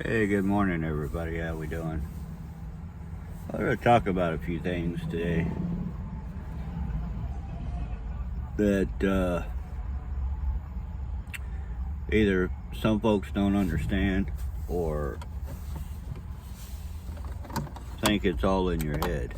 Hey, good morning, everybody. How we doing? I'm going to talk about a few things today that either some folks don't understand or think it's all in your head.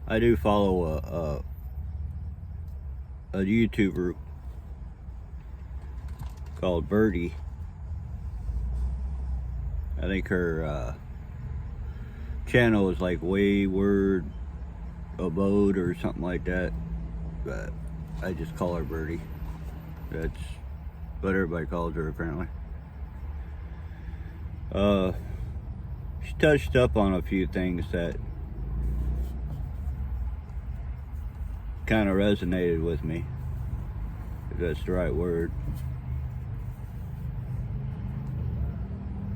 I do follow a YouTuber called Birdie. I think her channel is like Wayward Abode or something like that, but I just call her Birdie. That's what everybody calls her apparently. She touched up on a few things that kind of resonated with me, if that's the right word,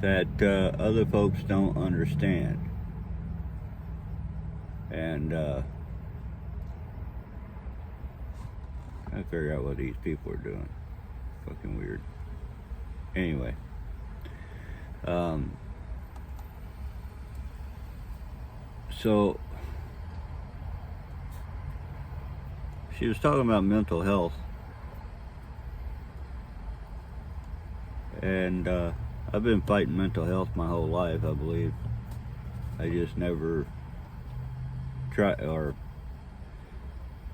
that other folks don't understand. And I figure out what these people are doing. Fucking weird. Anyway, so she was talking about mental health, and I've been fighting mental health my whole life, I believe. I just never tried, or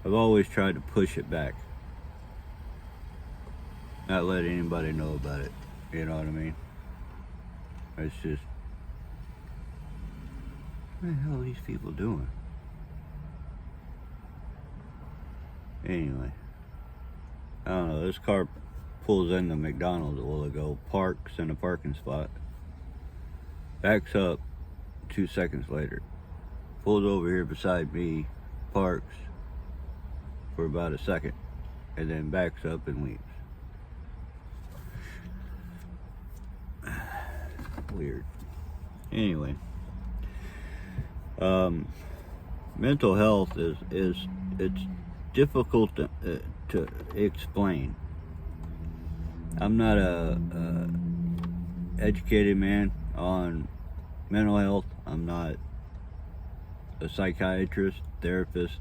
I've always tried to push it back, not let anybody know about it. You know what I mean? It's just, what the hell are these people doing? Anyway, I don't know. This car pulls into McDonald's a while ago, parks in a parking spot, backs up 2 seconds later, pulls over here beside me, parks for about a second, and then backs up and leaves. Weird. Anyway, mental health is it's difficult to explain. I'm not a educated man on mental health. I'm not a psychiatrist, therapist,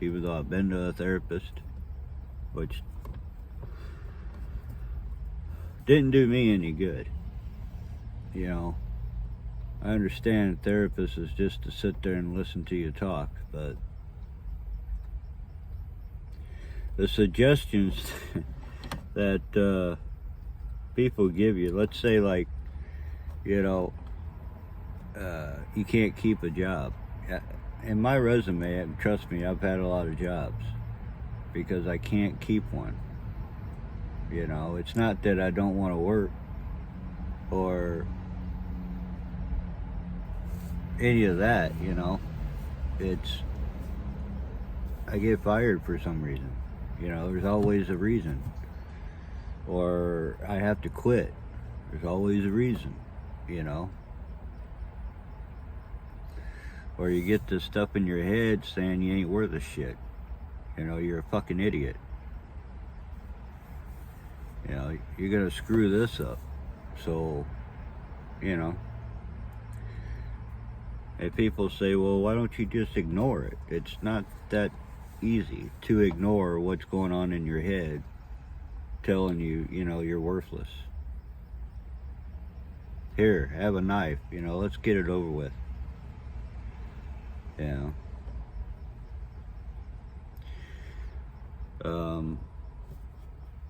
even though I've been to a therapist, which didn't do me any good. You know, I understand therapist is just to sit there and listen to you talk, but the suggestions that people give you, let's say like, you know, you can't keep a job. In my resume, trust me, I've had a lot of jobs because I can't keep one. You know, it's not that I don't want to work or any of that, you know. It's, I get fired for some reason. You know, there's always a reason. Or I have to quit. There's always a reason, you know. Or you get this stuff in your head saying you ain't worth a shit. You know, you're a fucking idiot. You know, you're gonna screw this up. So, you know. And people say, well, why don't you just ignore it? It's not that easy to ignore what's going on in your head telling you, you know, you're worthless. Here, have a knife, you know, let's get it over with. You know.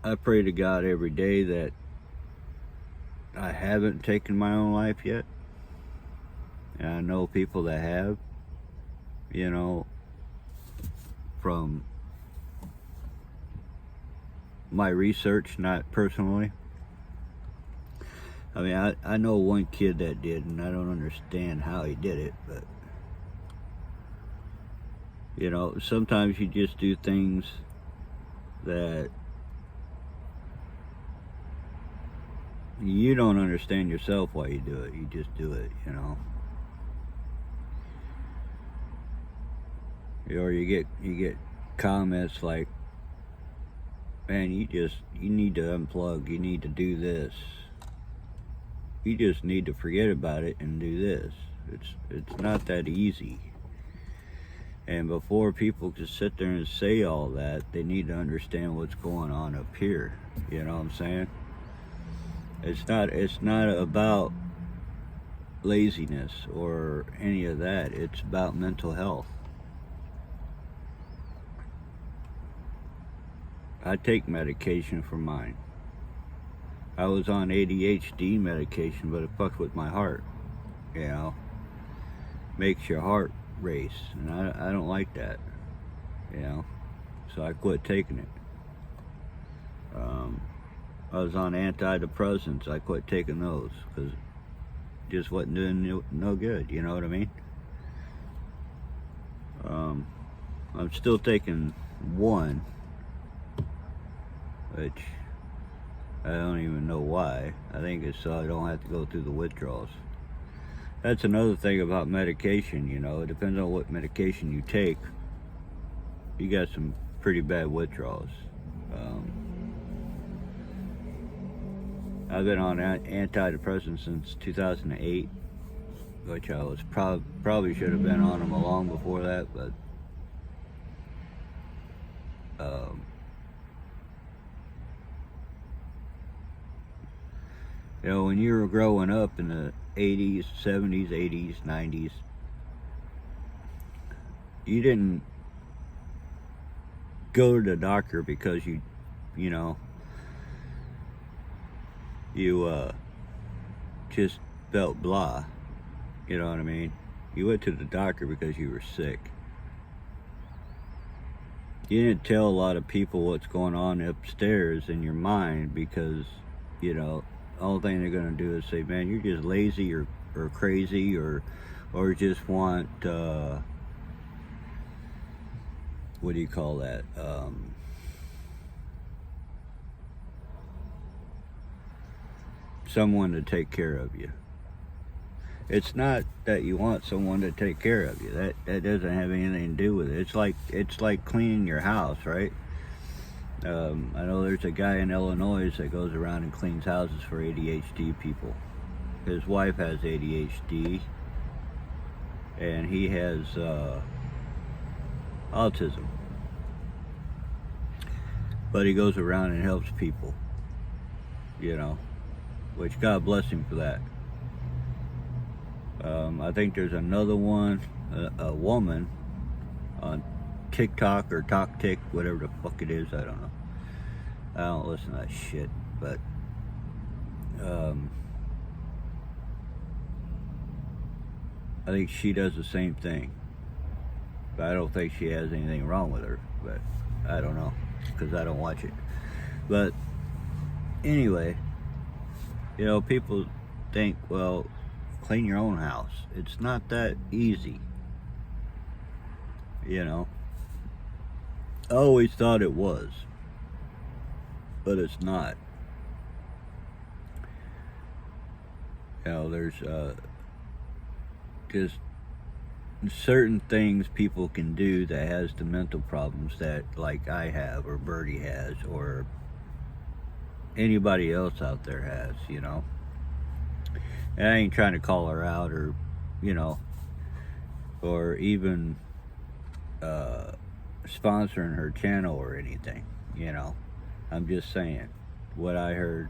I pray to God every day that I haven't taken my own life yet. And I know people that have, you know, from my research, not personally. I mean, I know one kid that did, and I don't understand how he did it, but, you know, sometimes you just do things that you don't understand yourself why you do it. You just do it, you know. Or you get comments like, man, you need to unplug, you need to do this. You just need to forget about it and do this. It's not that easy. And before people can sit there and say all that, they need to understand what's going on up here. You know what I'm saying? It's not about laziness or any of that. It's about mental health. I take medication for mine. I was on ADHD medication, but it fucks with my heart. You know, makes your heart race, and I don't like that. You know, so I quit taking it. I was on antidepressants. I quit taking those because it just wasn't doing no good. You know what I mean? I'm still taking one, which I don't even know why. I think it's so I don't have to go through the withdrawals. That's another thing about medication, you know. It depends on what medication you take. You got some pretty bad withdrawals. I've been on antidepressants since 2008, which I was probably should have been on them long before that, but you know, when you were growing up in the 80s, 70s, 80s, 90s, you didn't go to the doctor because you just felt blah. You know what I mean? You went to the doctor because you were sick. You didn't tell a lot of people what's going on upstairs in your mind because, you know, all thing they're going to do is say, man, you're just lazy or crazy or just want, what do you call that? Someone to take care of you. It's not that you want someone to take care of you. That doesn't have anything to do with it. It's like cleaning your house, right? I know there's a guy in Illinois that goes around and cleans houses for ADHD people. His wife has ADHD, and he has autism. But he goes around and helps people, you know, which God bless him for that. I think there's another one, a woman on TikTok or TokTik, whatever the fuck it is, I don't know. I don't listen to that shit, but I think she does the same thing. But I don't think she has anything wrong with her, but I don't know, because I don't watch it. But anyway, you know, people think, well, clean your own house. It's not that easy, you know. I always thought it was, but it's not. You know, there's just certain things people can do that has the mental problems that, like, I have, or Birdie has, or anybody else out there has, you know. And I ain't trying to call her out, or, you know, or even sponsoring her channel or anything, you know. I'm just saying what I heard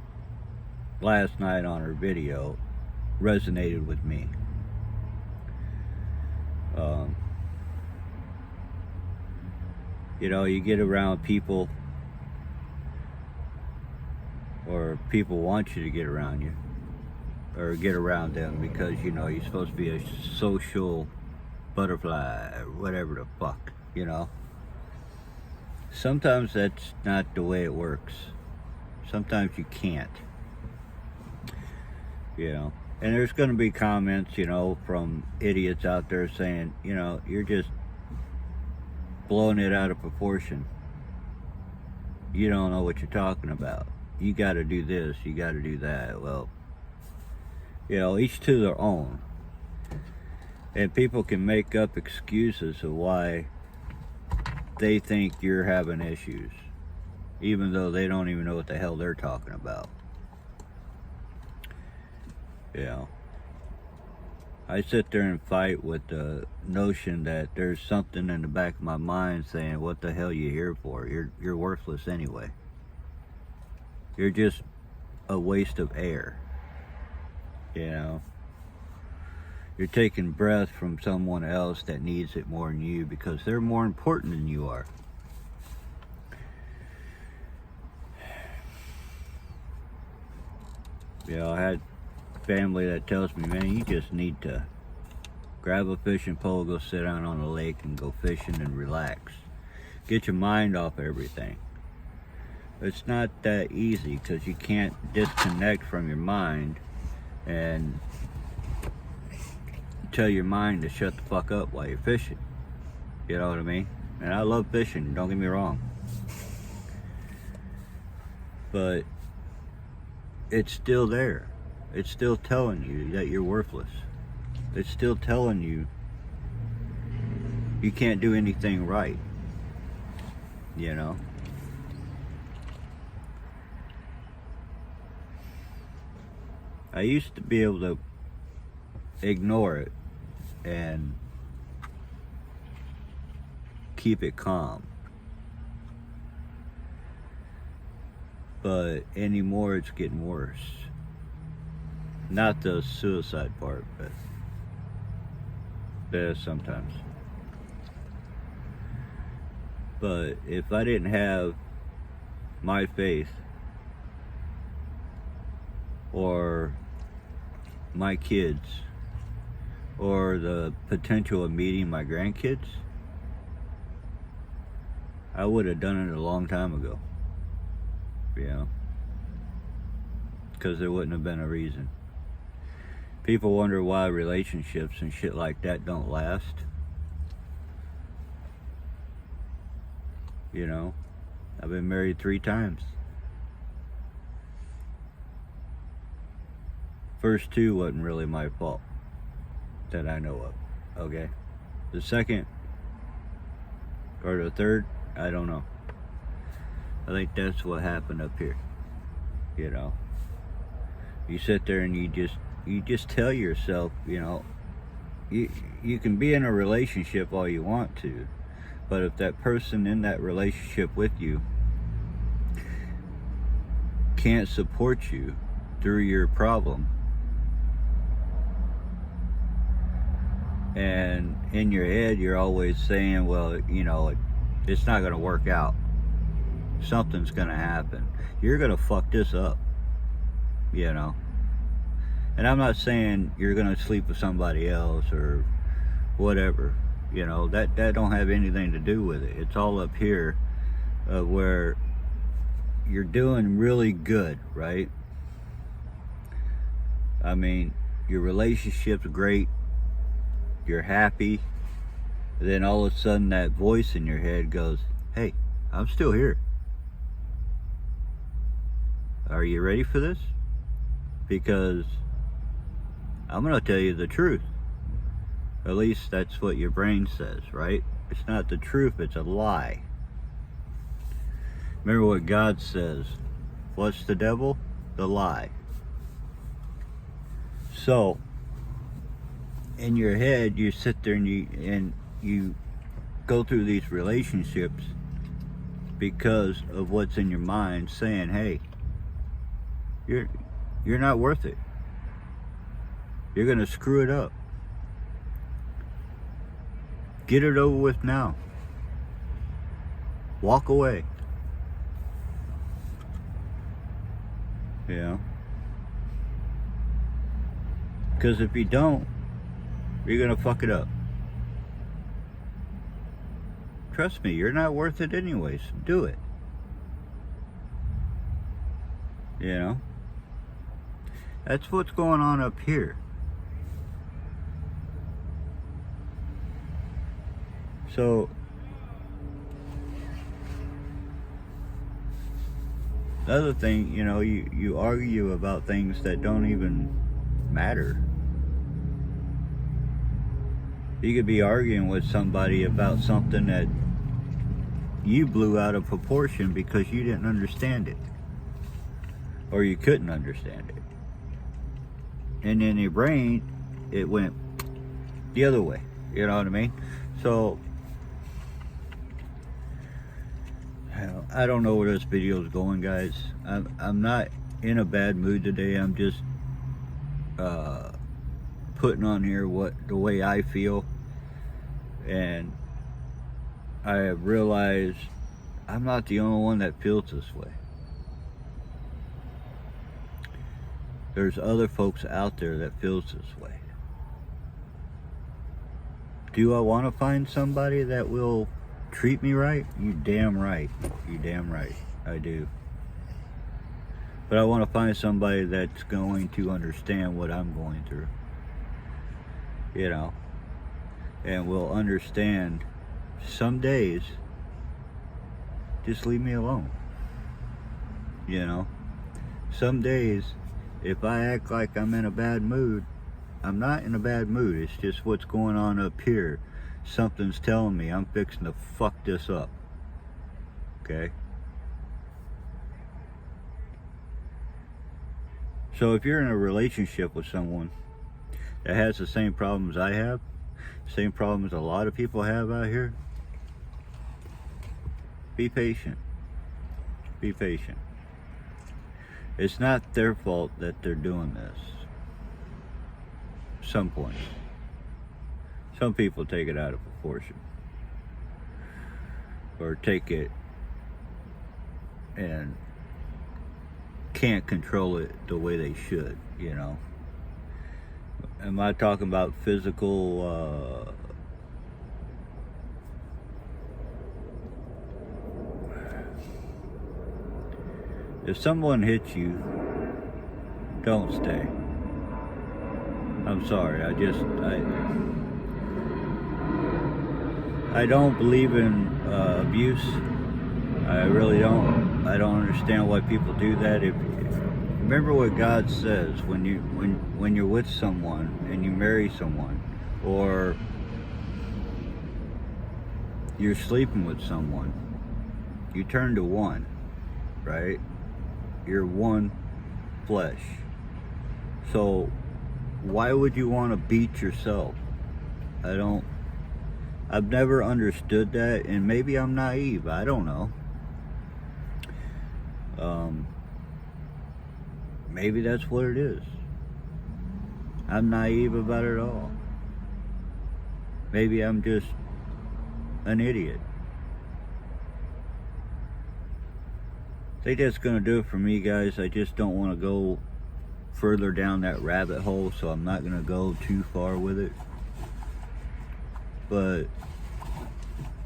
last night on her video resonated with me. You know, you get around people, or people want you to get around you, or get around them, because, you know, you're supposed to be a social butterfly, or whatever the fuck, you know. Sometimes that's not the way it works. Sometimes you can't, you know. And there's going to be comments, you know, from idiots out there saying, you know, you're just blowing it out of proportion. You don't know what you're talking about. You got to do this, you got to do that. Well, you know, each to their own. And people can make up excuses of why they think you're having issues. even though they don't even know what the hell they're talking about. You know, I sit there and fight with the notion that there's something in the back of my mind saying, what the hell you here for? You're worthless anyway. You're just a waste of air. You know, you're taking breath from someone else that needs it more than you because they're more important than you are. You know, I had family that tells me, man, you just need to grab a fishing pole, go sit down on a lake and go fishing and relax. Get your mind off everything. It's not that easy because you can't disconnect from your mind and tell your mind to shut the fuck up while you're fishing. You know what I mean? And I love fishing, don't get me wrong. But it's still there. It's still telling you that you're worthless. It's still telling you you can't do anything right. You know? I used to be able to ignore it and keep it calm. But anymore it's getting worse. Not the suicide part, but yeah, sometimes. But if I didn't have my faith or my kids or the potential of meeting my grandkids, I would have done it a long time ago. You know? Because there wouldn't have been a reason. People wonder why relationships and shit like that don't last. You know, I've been married 3 times. First 2 wasn't really my fault that I know of, okay? The second or the third, I don't know. I think that's what happened up here, you know? You sit there and you just tell yourself, you know, you can be in a relationship all you want to, but if that person in that relationship with you can't support you through your problem, and in your head you're always saying, well, you know, it's not going to work out, something's going to happen, you're going to fuck this up, you know? And I'm not saying you're going to sleep with somebody else or whatever, you know, that don't have anything to do with it. It's all up here where you're doing really good, right? I mean, your relationship's great, you're happy, then all of a sudden that voice in your head goes, hey, I'm still here. Are you ready for this? Because I'm going to tell you the truth. At least that's what your brain says, right? It's not the truth, it's a lie. Remember what God says. What's the devil? The lie. So, in your head, you sit there and you go through these relationships because of what's in your mind saying, hey, you're not worth it. You're going to screw it up. Get it over with now. Walk away. You know? Because if you don't, you're going to fuck it up. Trust me, you're not worth it anyways. Do it. You know? That's what's going on up here. So, the other thing, you know, you argue about things that don't even matter. You could be arguing with somebody about something that you blew out of proportion because you didn't understand it, or you couldn't understand it. And in your brain, it went the other way. You know what I mean? So, I don't know where this video is going, guys. I'm not in a bad mood today. I'm just putting on here the way I feel, and I have realized I'm not the only one that feels this way. There's other folks out there that feels this way. Do I want to find somebody that will treat me right? You damn right. You damn right. I do. But I want to find somebody that's going to understand what I'm going through. You know, and will understand some days, just leave me alone. You know, some days, if I act like I'm in a bad mood, I'm not in a bad mood. It's just what's going on up here. Something's telling me I'm fixing to fuck this up. Okay? So if you're in a relationship with someone that has the same problems I have, same problems a lot of people have out here, be patient. Be patient. It's not their fault that they're doing this. Some points. Some people take it out of proportion, or take it and can't control it the way they should, you know. Am I talking about physical if someone hits you, don't stay. I'm sorry, I don't believe in abuse. I really don't. I don't understand why people do that. Remember what God says when you're with someone and you marry someone, or you're sleeping with someone, you turn to one, right? You're one flesh. So why would you want to beat yourself? I've never understood that, and maybe I'm naive, I don't know. Maybe that's what it is. I'm naive about it all. Maybe I'm just an idiot. I think that's going to do it for me, guys. I just don't want to go further down that rabbit hole, so I'm not going to go too far with it. But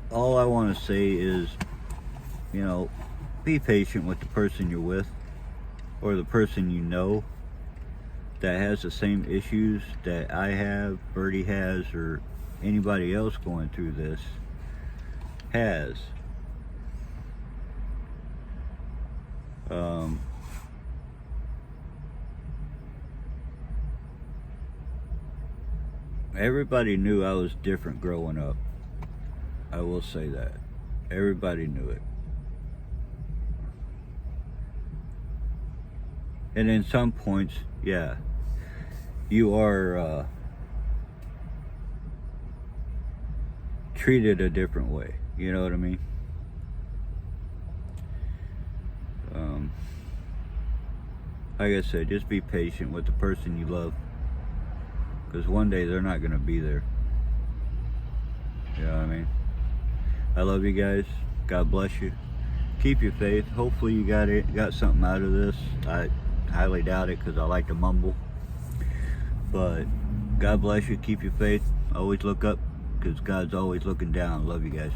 all I want to say is, you know, be patient with the person you're with, or the person you know that has the same issues that I have, Birdie has, or anybody else going through this has. Everybody knew I was different growing up. I will say that. Everybody knew it. And in some points, yeah, you are treated a different way. You know what I mean? Like I said, just be patient with the person you love, because one day they're not going to be there. You know what I mean? I love you guys. God bless you. Keep your faith. Hopefully you got something out of this. I highly doubt it, because I like to mumble. But God bless you. Keep your faith. Always look up, because God's always looking down. Love you guys.